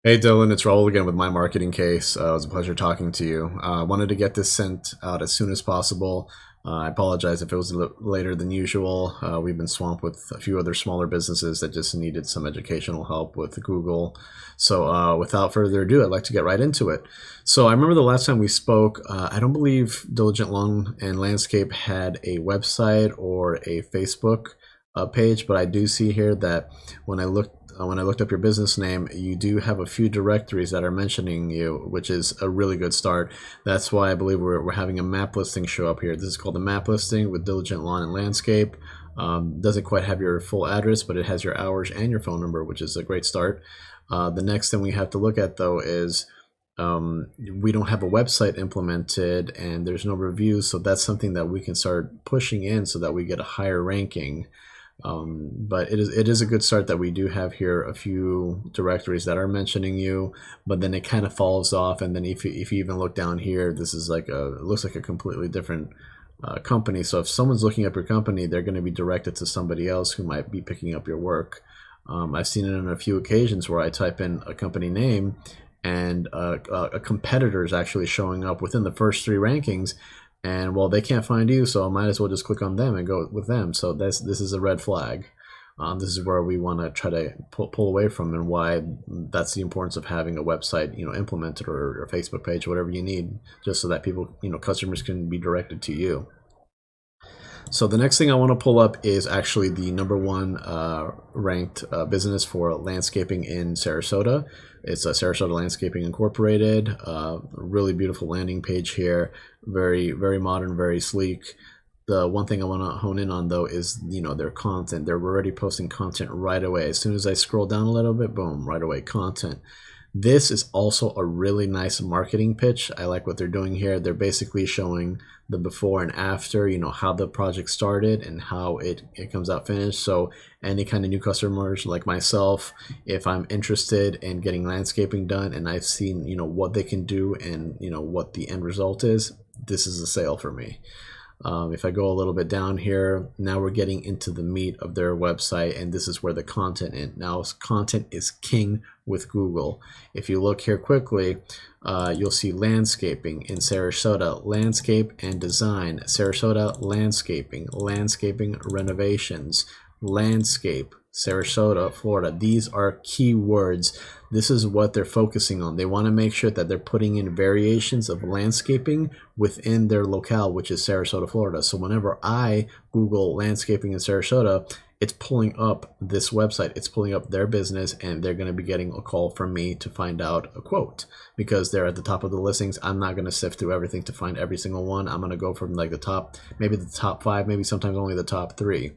Hey Dylan, it's Raul again with my marketing case. It was a pleasure talking to you. I wanted to get this sent out as soon as possible. I apologize if it was later than usual. We've been swamped with a few other smaller businesses that just needed some educational help with Google. So without further ado, I'd like to get right into it. So I remember the last time we spoke, I don't believe Diligent Lawn and Landscape had a website or a Facebook page, but I do see here that when I looked up your business name, you do have a few directories that are mentioning you, which is a really good start. That's why I believe we're having a map listing show up here. This is called the map listing with Diligent Lawn and Landscape. Doesn't quite have your full address, but it has your hours and your phone number, which is a great start. The next thing we have to look at, though, is we don't have a website implemented and there's no reviews, so that's something that we can start pushing in so that we get a higher ranking. But it is a good start that we do have here a few directories that are mentioning you, but then it kind of falls off. And then if you even look down here, this is like it looks like a completely different company. So if someone's looking up your company, they're going to be directed to somebody else who might be picking up your work. I've seen it on a few occasions where I type in a company name and a competitor is actually showing up within the first 3 rankings. And well, they can't find you, so I might as well just click on them and go with them. So this is a red flag. This is where we want to try to pull away from, and why that's the importance of having a website, implemented, or a Facebook page, whatever you need, just so that people, customers can be directed to you. So the next thing I want to pull up is actually the #1 ranked business for landscaping in Sarasota. It's Sarasota Landscaping Incorporated. Really beautiful landing page here. Very, very modern, very sleek. The one thing I want to hone in on, though, is their content. They're already posting content right away. As soon as I scroll down a little bit, boom, right away, content. This is also a really nice marketing pitch. I like what they're doing here. They're basically showing the before and after, how the project started and how it comes out finished. So any kind of new customers like myself, if I'm interested in getting landscaping done and I've seen, what they can do and, what the end result is, this is a sale for me. If I go a little bit down here, now we're getting into the meat of their website, and this is where the content is. Now, content is king with Google. If you look here quickly, you'll see landscaping in Sarasota, landscape and design, Sarasota landscaping, landscaping renovations, landscape, Sarasota, Florida. These are keywords. This is what they're focusing on. They want to make sure that they're putting in variations of landscaping within their locale, which is Sarasota, Florida. So whenever I Google landscaping in Sarasota, it's pulling up this website, it's pulling up their business, and they're going to be getting a call from me to find out a quote, because they're at the top of the listings. I'm not going to sift through everything to find every single one. I'm going to go from like the top, maybe the top 5, maybe sometimes only the top 3.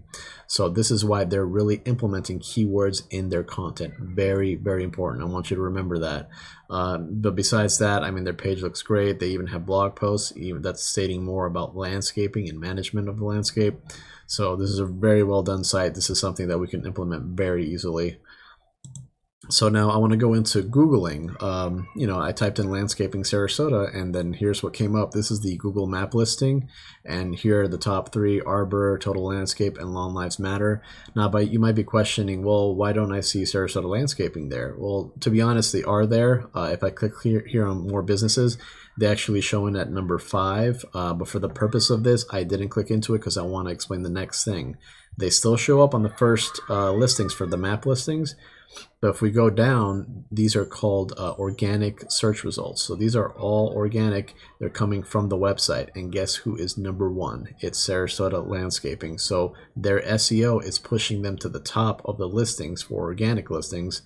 So this is why they're really implementing keywords in their content. Very, very important. I want you to remember that. But besides that, I mean, their page looks great. They even have blog posts that's stating more about landscaping and management of the landscape. So this is a very well done site. This is something that we can implement very easily. So now I want to go into Googling. I typed in landscaping Sarasota, and then here's what came up. This is the Google map listing, and here are the top 3: Arbor, Total Landscape, and Lawn Lives Matter. Now, you might be questioning, well, why don't I see Sarasota Landscaping there? Well, to be honest, they are there. If I click here on more businesses, they actually showing at number 5. But for the purpose of this, I didn't click into it because I want to explain the next thing. They still show up on the first listings for the map listings. But if we go down, these are called organic search results. So these are all organic. They're coming from the website. And guess who is #1? It's Sarasota Landscaping. So their SEO is pushing them to the top of the listings for organic listings.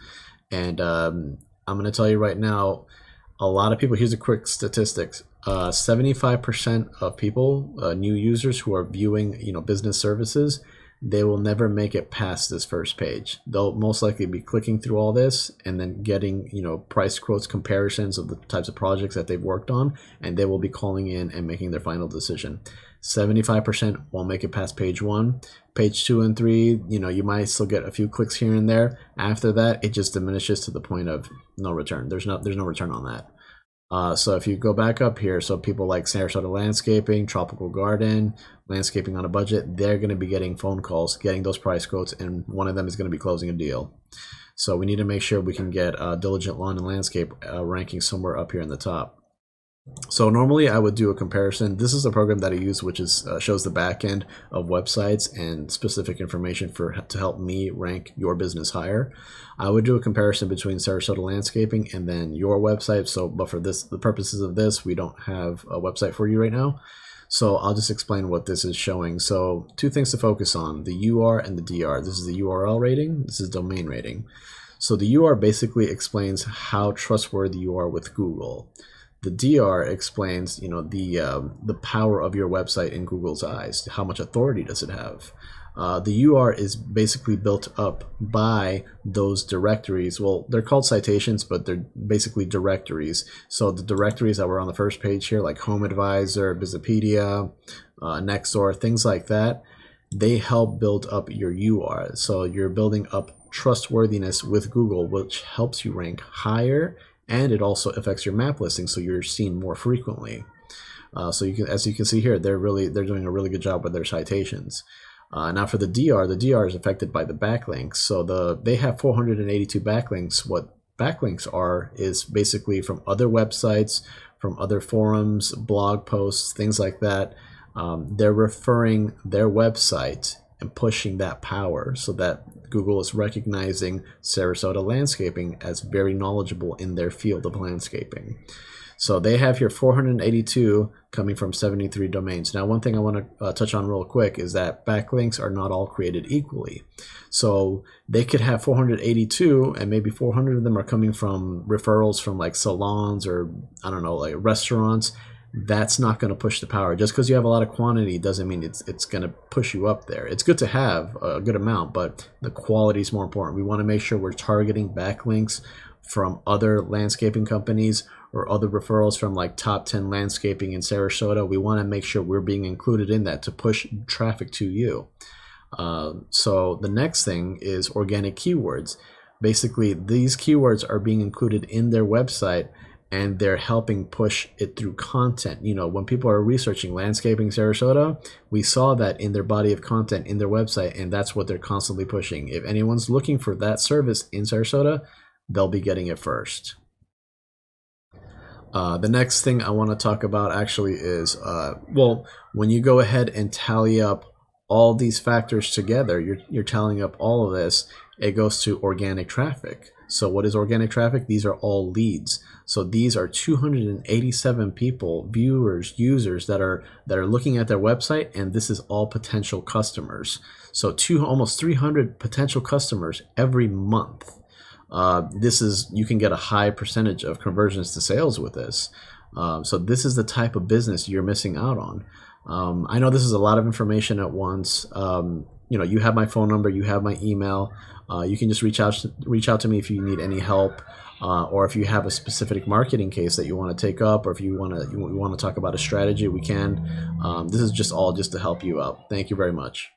And I'm going to tell you right now, a lot of people, here's a quick statistics. 75% of people, new users who are viewing, business services, they will never make it past this first page. They'll most likely be clicking through all this and then getting, price quotes, comparisons of the types of projects that they've worked on, and they will be calling in and making their final decision. 75% won't make it past page 1. Page 2 and 3, you might still get a few clicks here and there. After that, it just diminishes to the point of no return. There's no return on that. So if you go back up here, so people like Sarasota Landscaping, Tropical Garden, Landscaping on a Budget, they're going to be getting phone calls, getting those price quotes, and one of them is going to be closing a deal. So we need to make sure we can get Diligent Lawn and Landscape ranking somewhere up here in the top. So normally I would do a comparison. This is a program that I use, which is shows the back end of websites and specific information to help me rank your business higher. I would do a comparison between Sarasota Landscaping and then your website. So, but for the purposes of this, we don't have a website for you right now. So I'll just explain what this is showing. So two things to focus on: the UR and the DR. This is the URL rating. This is domain rating. So the UR basically explains how trustworthy you are with Google. The DR explains, the power of your website in Google's eyes. How much authority does it have? The UR is basically built up by those directories. Well, they're called citations, but they're basically directories. So the directories that were on the first page here, like Home Advisor, Visipedia, Nextdoor, things like that, they help build up your UR. So you're building up trustworthiness with Google, which helps you rank higher, and it also affects your map listing, so you're seen more frequently. So as you can see here, they're doing a really good job with their citations. Now for the DR is affected by the backlinks. So they have 482 backlinks. What backlinks are is basically from other websites, from other forums, blog posts, things like that. They're referring their website and pushing that power so that Google is recognizing Sarasota Landscaping as very knowledgeable in their field of landscaping. So they have here 482 coming from 73 domains. Now, one thing I want to touch on real quick is that backlinks are not all created equally. So they could have 482 and maybe 400 of them are coming from referrals from like salons or, I don't know, like restaurants. That's not going to push the power. Just because you have a lot of quantity doesn't mean it's going to push you up there. It's good to have a good amount, but the quality is more important. We want to make sure we're targeting backlinks from other landscaping companies or other referrals from like top 10 landscaping in Sarasota. We want to make sure we're being included in that to push traffic to you. So the next thing is organic keywords. Basically, these keywords are being included in their website and they're helping push it through content. When people are researching landscaping Sarasota, we saw that in their body of content in their website, and that's what they're constantly pushing. If anyone's looking for that service in Sarasota, they'll be getting it first. The next thing I want to talk about actually is, when you go ahead and tally up all these factors together, you're tallying up all of this, it goes to organic traffic. So what is organic traffic? These are all leads. So these are 287 people, viewers, users that are looking at their website, and this is all potential customers. So almost 300 potential customers every month. You can get a high percentage of conversions to sales with this. So this is the type of business you're missing out on. I know this is a lot of information at once. You have my phone number, you have my email. You can just reach out to me if you need any help, or if you have a specific marketing case that you want to take up, or if you want to talk about a strategy, we can. This is just to help you out. Thank you very much.